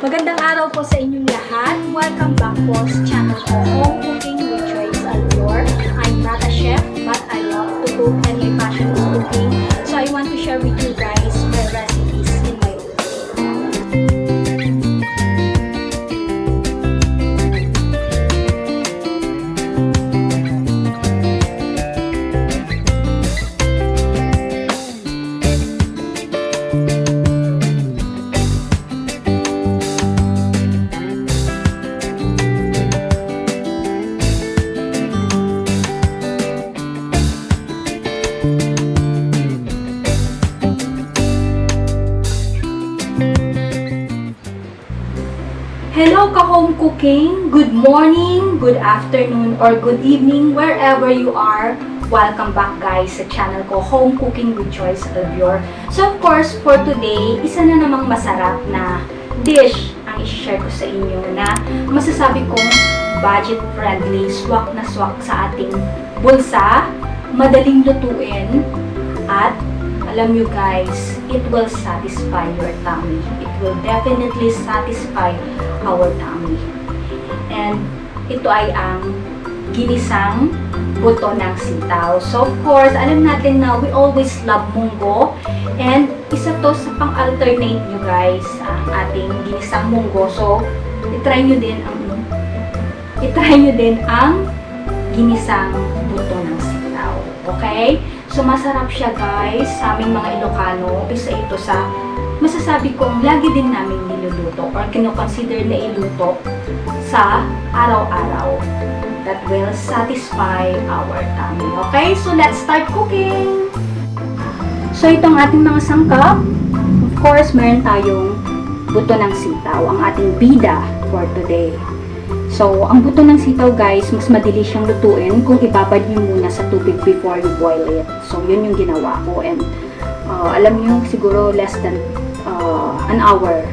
Magandang araw po sa inyong lahat. Welcome back po sa channel ko, Home Cooking with Joyce Alvior. I'm not a chef, but I love to cook and my passion is cooking. So I want to share with you guys my recipes in my room. Hello ka-home cooking! Good morning, good afternoon, or good evening wherever you are. Welcome back guys sa channel ko, Home Cooking with Joyce Alvior. So of course, for today, isa na namang masarap na dish ang i-share ko sa inyo na masasabi kong budget friendly, swak na swak sa ating bulsa, madaling lutuin, at alam nyo guys, it will satisfy your tummy. It will definitely satisfy our tummy. And ito ay ang ginisang buto ng sitaw. So of course, alam natin na we always love monggo. And isa to sa pang-alternate nyo guys, ang ating ginisang monggo. So, itry nyo din ang ginisang buto ng sitaw. Okay? So, masarap siya guys sa aming mga Ilocano. Isa ito sa masasabi kong lagi din namin niluluto or kinoconsider na iluto sa araw-araw that will satisfy our tummy. Okay? So, let's start cooking! So, itong ating mga sangkap. Of course, meron tayong buto ng sitaw, ang ating bida for today. So, ang buto ng sitaw guys, mas madali siyang lutuin kung ibabad niyo muna sa tubig before you boil it. So, yun yung ginawa ko. And alam niyo, siguro less than an hour,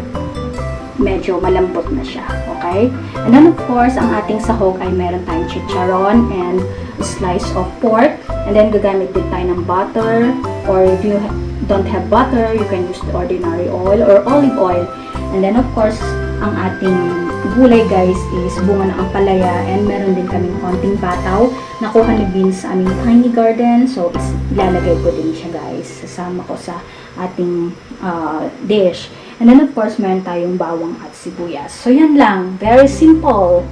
medyo malambot na siya. Okay? And then of course, ang ating sahog ay meron tayong chicharon and a slice of pork. And then gagamit din tayo ng butter. Or if you don't have butter, you can use the ordinary oil or olive oil. And then of course, ang ating gulay guys is bunga ng ampalaya, and meron din kaming konting bataw nakuha ni Beans sa aming tiny garden. So ilalagay ko din siya guys, sasama ko sa ating dish. And then of course meron tayong bawang at sibuyas. So yan lang, very simple.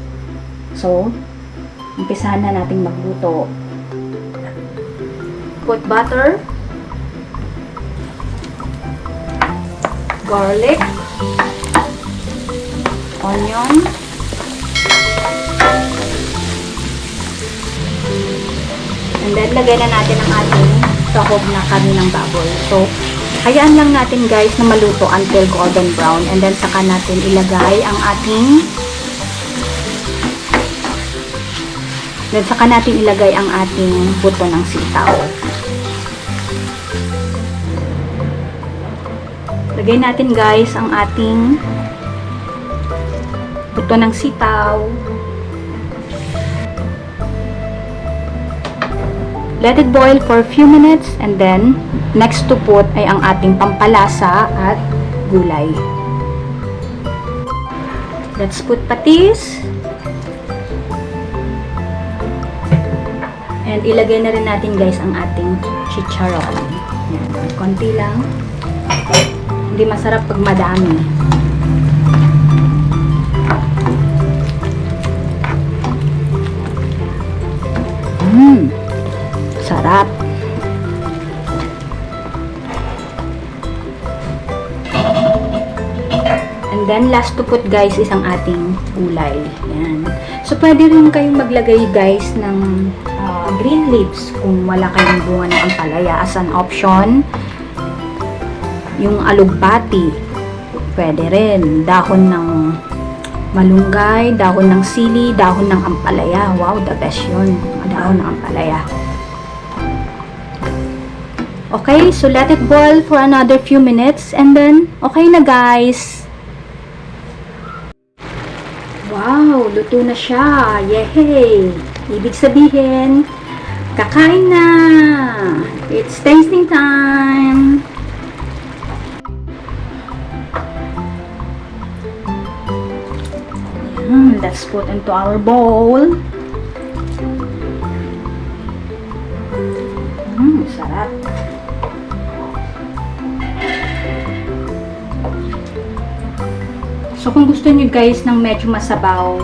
So umpisahan na nating magluto. Put butter, garlic, onion, and then lagay na natin ang ating sahog na karne ng baboy. So, hayaan lang natin guys na maluto until golden brown, and then saka natin ilagay ang ating buto ng sitaw. Lagay natin guys ang ating buto ng sitaw. Let it boil for a few minutes, and then next to put ay ang ating pampalasa at gulay. Let's put patis. And ilagay na rin natin guys ang ating chicharon. Yan, konti lang. Hindi masarap pag madami. Sarap. And then last to put guys is ang ating gulay. Yan. So pwede rin kayong maglagay guys ng green leaves kung wala kayong bunga ng ampalaya as an option. Yung alugbati, pwede rin. Dahon ng malunggay, dahon ng sili, dahon ng ampalaya. Wow, the best yun. Dahon ng ampalaya. Okay, so let it boil for another few minutes, and then, okay na guys. Wow, luto na siya. Yay! Ibig sabihin, kakain na! It's tasting time! Let's put into our bowl. Sarap. So kung gusto niyo guys ng medyo masabaw,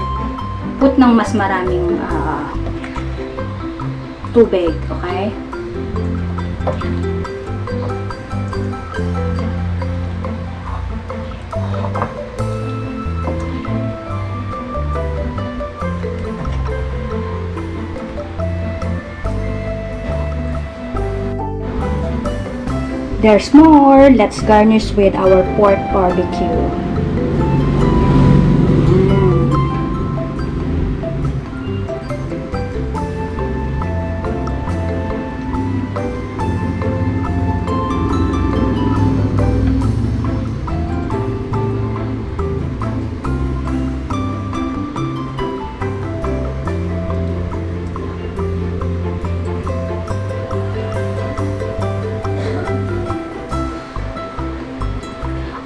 put ng mas maraming tubig, okay? There's more. Let's garnish with our pork barbecue.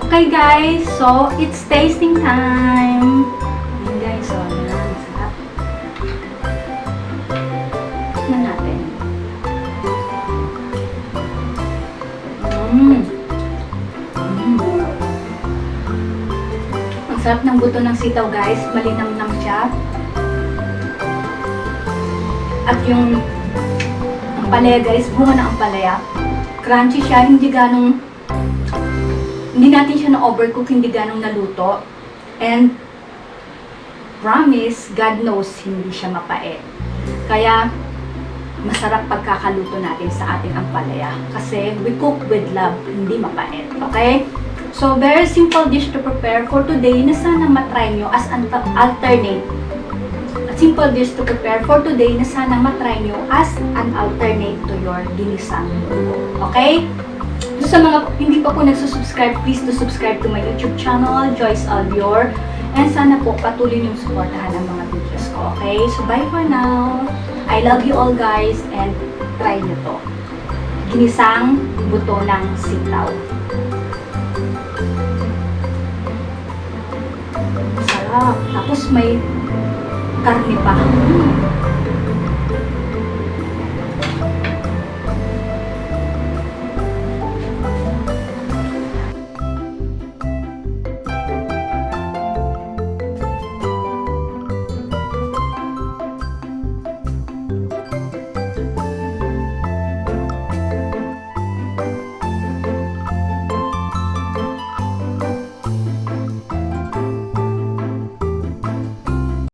Okay guys, so it's tasting time. Ayan guys, so yan, sarap. Tignan natin. Ang sarap ng buto ng sitaw guys, malinamnam siya. At yung ampalaya guys, bunga ng ampalaya. Crunchy siya, hindi natin siya na-overcook, hindi ganong naluto. And, promise, God knows, hindi siya mapait. Kaya, masarap pagkakaluto natin sa ating ampalaya. Kasi, we cook with love, hindi mapait. Okay? So, very simple dish to prepare for today na sana matry nyo as an alternate. A simple dish to prepare for today na sana matry nyo as an alternate to your ginisang buto. Okay? So, sa mga hindi pa po nagsusubscribe, please do subscribe to my YouTube channel, Joyce Alvior. And sana po patuloy niyong supportahan ang mga videos ko, okay? So, bye for now. I love you all guys and try nyo to. Ginisang buto ng sitaw. Sarap. Tapos may karne pa.